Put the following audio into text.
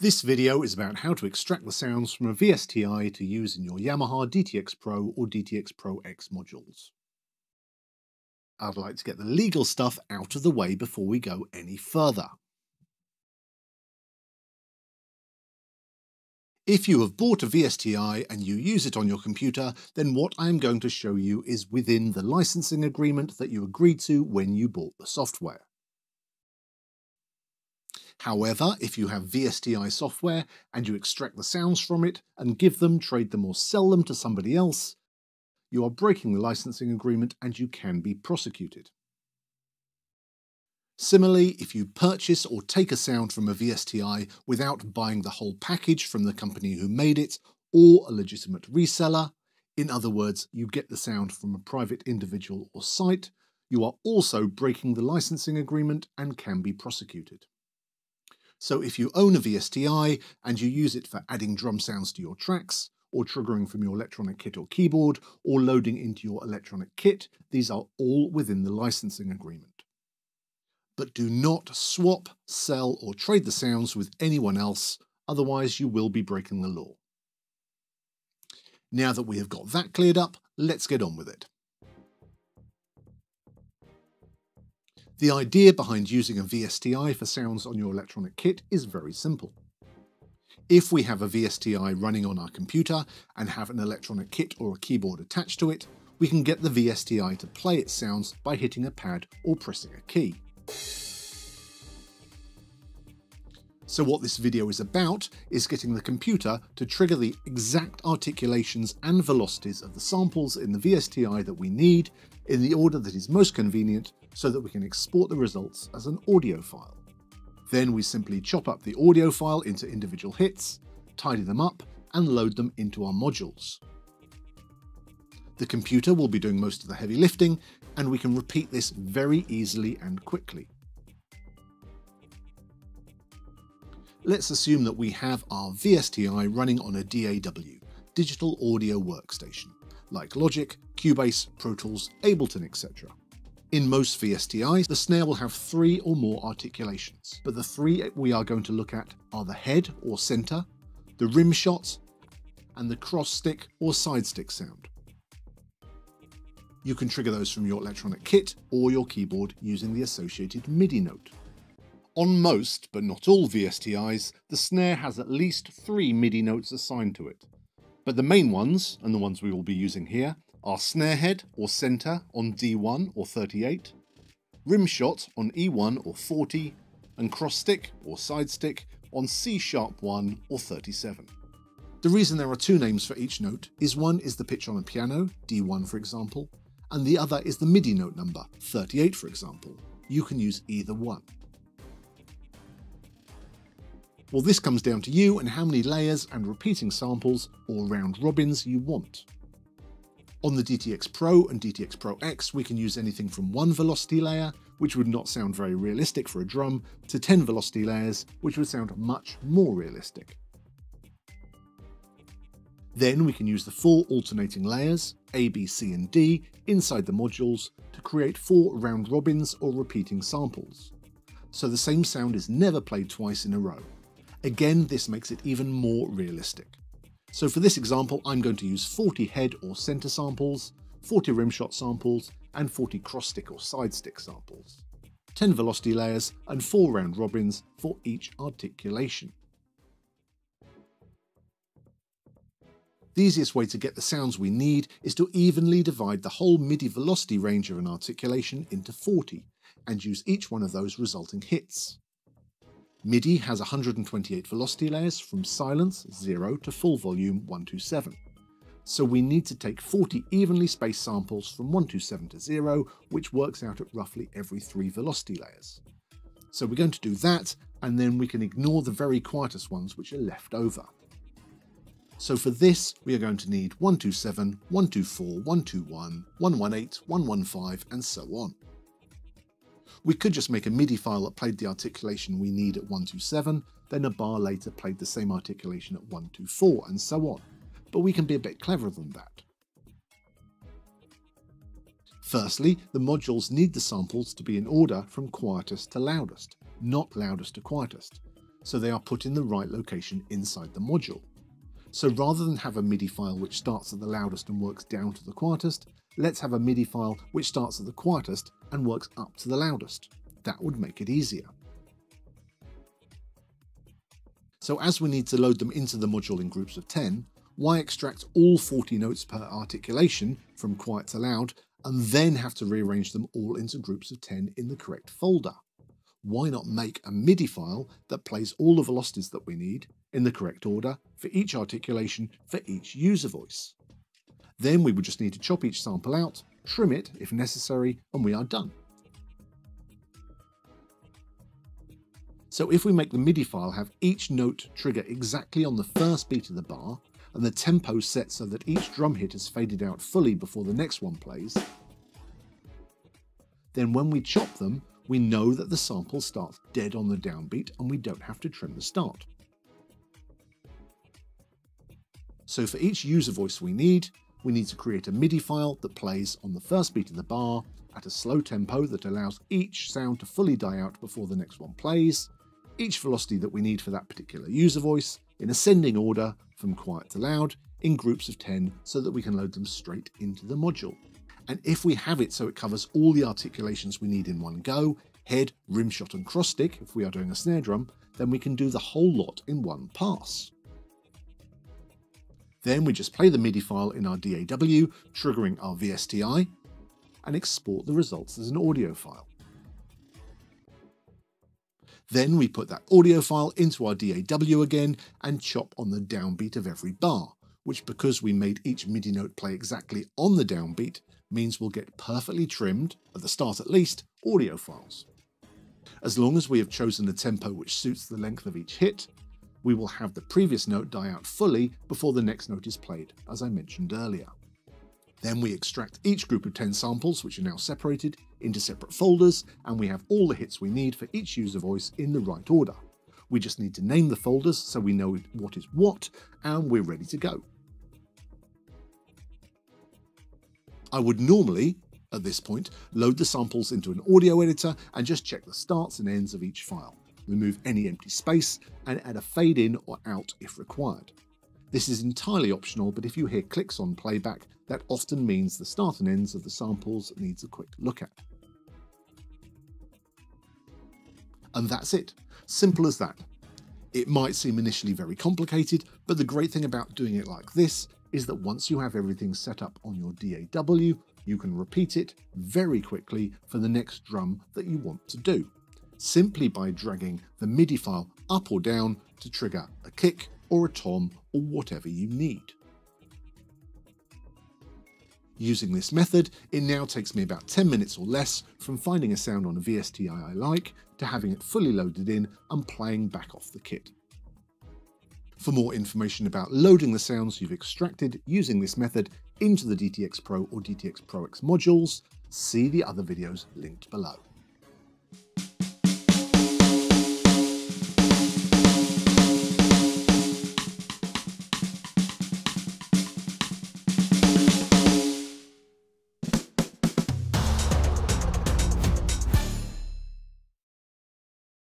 This video is about how to extract the sounds from a VSTi to use in your Yamaha DTXpro or DTXproX modules. I'd like to get the legal stuff out of the way before we go any further. If you have bought a VSTi and you use it on your computer, then what I am going to show you is within the licensing agreement that you agreed to when you bought the software. However, if you have VSTi software and you extract the sounds from it and give them, trade them or sell them to somebody else, you are breaking the licensing agreement and you can be prosecuted. Similarly, if you purchase or take a sound from a VSTi without buying the whole package from the company who made it or a legitimate reseller, in other words, you get the sound from a private individual or site, you are also breaking the licensing agreement and can be prosecuted. So if you own a VSTi and you use it for adding drum sounds to your tracks, or triggering from your electronic kit or keyboard, or loading into your electronic kit, these are all within the licensing agreement. But do not swap, sell, or trade the sounds with anyone else, otherwise you will be breaking the law. Now that we have got that cleared up, let's get on with it. The idea behind using a VSTi for sounds on your electronic kit is very simple. If we have a VSTi running on our computer and have an electronic kit or a keyboard attached to it, we can get the VSTi to play its sounds by hitting a pad or pressing a key. So what this video is about is getting the computer to trigger the exact articulations and velocities of the samples in the VSTi that we need in the order that is most convenient so that we can export the results as an audio file. Then we simply chop up the audio file into individual hits, tidy them up, and load them into our modules. The computer will be doing most of the heavy lifting, and we can repeat this very easily and quickly. Let's assume that we have our VSTi running on a DAW, Digital Audio Workstation, like Logic, Cubase, Pro Tools, Ableton, etc. In most VSTis, the snare will have 3 or more articulations, but the 3 we are going to look at are the head or center, the rim shot, and the cross stick or side stick sound. You can trigger those from your electronic kit or your keyboard using the associated MIDI note. On most, but not all VSTis, the snare has at least 3 MIDI notes assigned to it, but the main ones, and the ones we will be using here, are snare head or center on D1 or 38, rim shot on E1 or 40, and cross stick or side stick on C#1 or 37. The reason there are 2 names for each note is one is the pitch on a piano, D1 for example, and the other is the MIDI note number, 38 for example. You can use either one. Well, this comes down to you and how many layers and repeating samples or round robins you want. On the DTX Pro and DTX ProX, we can use anything from 1 velocity layer, which would not sound very realistic for a drum, to 10 velocity layers, which would sound much more realistic. Then we can use the 4 alternating layers, A, B, C and D, inside the modules to create 4 round robins or repeating samples. So the same sound is never played twice in a row. Again, this makes it even more realistic. So for this example, I'm going to use 40 head or center samples, 40 rimshot samples, and 40 cross stick or side stick samples. 10 velocity layers and 4 round robins for each articulation. The easiest way to get the sounds we need is to evenly divide the whole MIDI velocity range of an articulation into 40, and use each one of those resulting hits. MIDI has 128 velocity layers from silence 0 to full volume 127. So we need to take 40 evenly spaced samples from 127 to 0, which works out at roughly every 3 velocity layers. So we're going to do that, and then we can ignore the very quietest ones which are left over. So for this, we are going to need 127, 124, 121, 118, 115, and so on. We could just make a MIDI file that played the articulation we need at 127, then a bar later played the same articulation at 124, and so on. But we can be a bit cleverer than that. Firstly, the modules need the samples to be in order from quietest to loudest, not loudest to quietest. so they are put in the right location inside the module. So rather than have a MIDI file which starts at the loudest and works down to the quietest, let's have a MIDI file which starts at the quietest and works up to the loudest. That would make it easier. So as we need to load them into the module in groups of 10, why extract all 40 notes per articulation from quiet to loud and then have to rearrange them all into groups of 10 in the correct folder? Why not make a MIDI file that plays all the velocities that we need in the correct order for each articulation for each user voice? Then we would just need to chop each sample out, trim it if necessary, and we are done. So if we make the MIDI file have each note trigger exactly on the first beat of the bar, and the tempo set so that each drum hit is faded out fully before the next one plays, then when we chop them, we know that the sample starts dead on the downbeat and we don't have to trim the start. So for each user voice we need to create a MIDI file that plays on the first beat of the bar at a slow tempo that allows each sound to fully die out before the next one plays, each velocity that we need for that particular user voice in ascending order from quiet to loud in groups of 10 so that we can load them straight into the module. And if we have it so it covers all the articulations we need in one go, head, rimshot and cross stick if we are doing a snare drum, then we can do the whole lot in one pass. Then we just play the MIDI file in our DAW, triggering our VSTi, and export the results as an audio file. Then we put that audio file into our DAW again and chop on the downbeat of every bar, which, because we made each MIDI note play exactly on the downbeat, means we'll get perfectly trimmed, at the start at least, audio files. As long as we have chosen a tempo which suits the length of each hit, we will have the previous note die out fully before the next note is played, as I mentioned earlier. Then we extract each group of 10 samples, which are now separated, into separate folders, and we have all the hits we need for each user voice in the right order. We just need to name the folders so we know what is what, and we're ready to go. I would normally, at this point, load the samples into an audio editor and just check the starts and ends of each file, remove any empty space, and add a fade in or out if required. This is entirely optional, but if you hear clicks on playback, that often means the start and ends of the samples needs a quick look at. And that's it. Simple as that. It might seem initially very complicated, but the great thing about doing it like this is that once you have everything set up on your DAW, you can repeat it very quickly for the next drum that you want to do, simply by dragging the MIDI file up or down to trigger a kick or a tom or whatever you need. Using this method, it now takes me about 10 minutes or less from finding a sound on a VSTi I like to having it fully loaded in and playing back off the kit. For more information about loading the sounds you've extracted using this method into the DTXpro or DTXproX modules, see the other videos linked below.